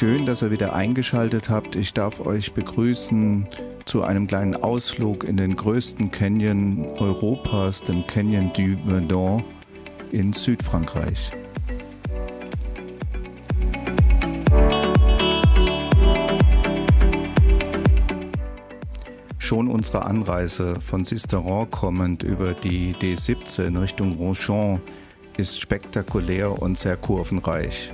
Schön, dass ihr wieder eingeschaltet habt. Ich darf euch begrüßen zu einem kleinen Ausflug in den größten Canyon Europas, dem Canyon du Verdon in Südfrankreich. Schon unsere Anreise von Sisteron kommend über die D17 Richtung Ronchamp ist spektakulär und sehr kurvenreich.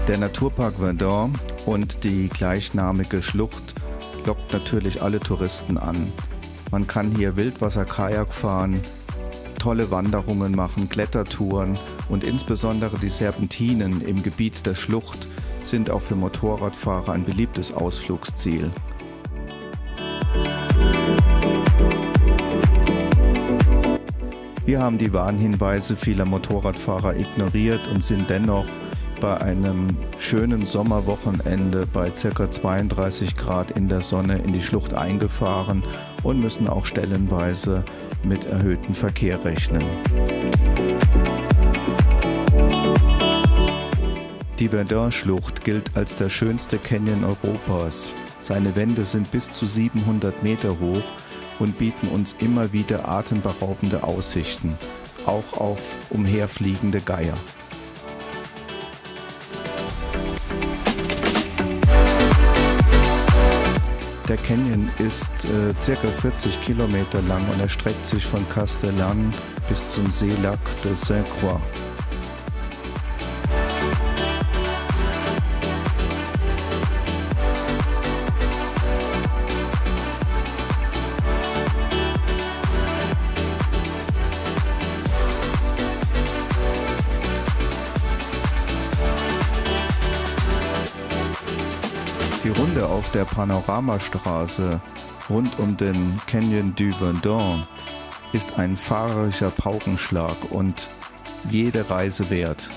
Der Naturpark Verdon und die gleichnamige Schlucht lockt natürlich alle Touristen an. Man kann hier Wildwasser-Kajak fahren, tolle Wanderungen machen, Klettertouren und insbesondere die Serpentinen im Gebiet der Schlucht sind auch für Motorradfahrer ein beliebtes Ausflugsziel. Wir haben die Warnhinweise vieler Motorradfahrer ignoriert und sind dennoch bei einem schönen Sommerwochenende bei ca. 32 Grad in der Sonne in die Schlucht eingefahren und müssen auch stellenweise mit erhöhtem Verkehr rechnen. Die Verdun-Schlucht gilt als der schönste Canyon Europas. Seine Wände sind bis zu 700 Meter hoch und bieten uns immer wieder atemberaubende Aussichten, auch auf umherfliegende Geier. Der Canyon ist ca. 40 Kilometer lang und erstreckt sich von Castellane bis zum Seelac de Sainte-Croix. Die Runde auf der Panoramastraße rund um den Canyon du Verdon ist ein fahrerischer Paukenschlag und jede Reise wert.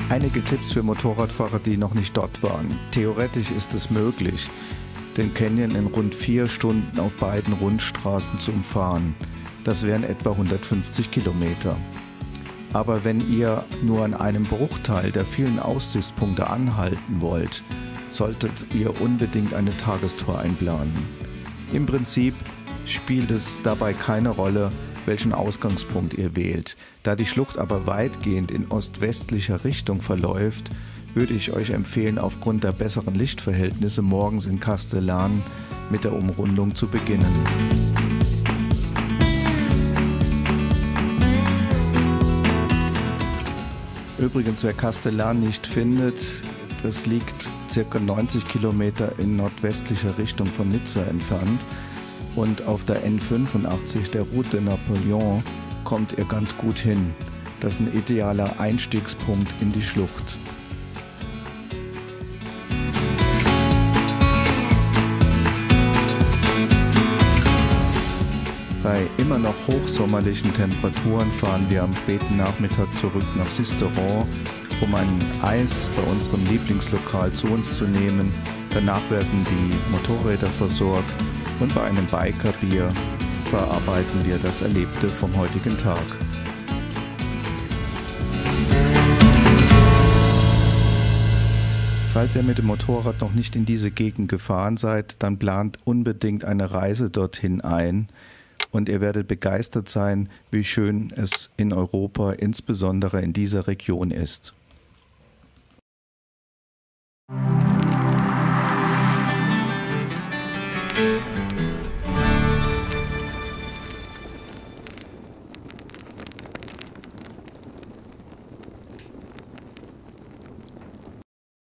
Einige Tipps für Motorradfahrer, die noch nicht dort waren. Theoretisch ist es möglich, den Canyon in rund 4 Stunden auf beiden Rundstraßen zu umfahren. Das wären etwa 150 Kilometer. Aber wenn ihr nur an einem Bruchteil der vielen Aussichtspunkte anhalten wollt, solltet ihr unbedingt eine Tagestour einplanen. Im Prinzip spielt es dabei keine Rolle, welchen Ausgangspunkt ihr wählt. Da die Schlucht aber weitgehend in ost-westlicher Richtung verläuft, würde ich euch empfehlen, aufgrund der besseren Lichtverhältnisse morgens in Castellane mit der Umrundung zu beginnen. Übrigens, wer Castellane nicht findet, das liegt ca. 90 Kilometer in nordwestlicher Richtung von Nizza entfernt. Und auf der N85, der Route de Napoleon, kommt ihr ganz gut hin. Das ist ein idealer Einstiegspunkt in die Schlucht. Bei immer noch hochsommerlichen Temperaturen fahren wir am späten Nachmittag zurück nach Sisteron, um ein Eis bei unserem Lieblingslokal zu uns zu nehmen. Danach werden die Motorräder versorgt. Und bei einem Bikerbier verarbeiten wir das Erlebte vom heutigen Tag. Falls ihr mit dem Motorrad noch nicht in diese Gegend gefahren seid, dann plant unbedingt eine Reise dorthin ein und ihr werdet begeistert sein, wie schön es in Europa, insbesondere in dieser Region ist.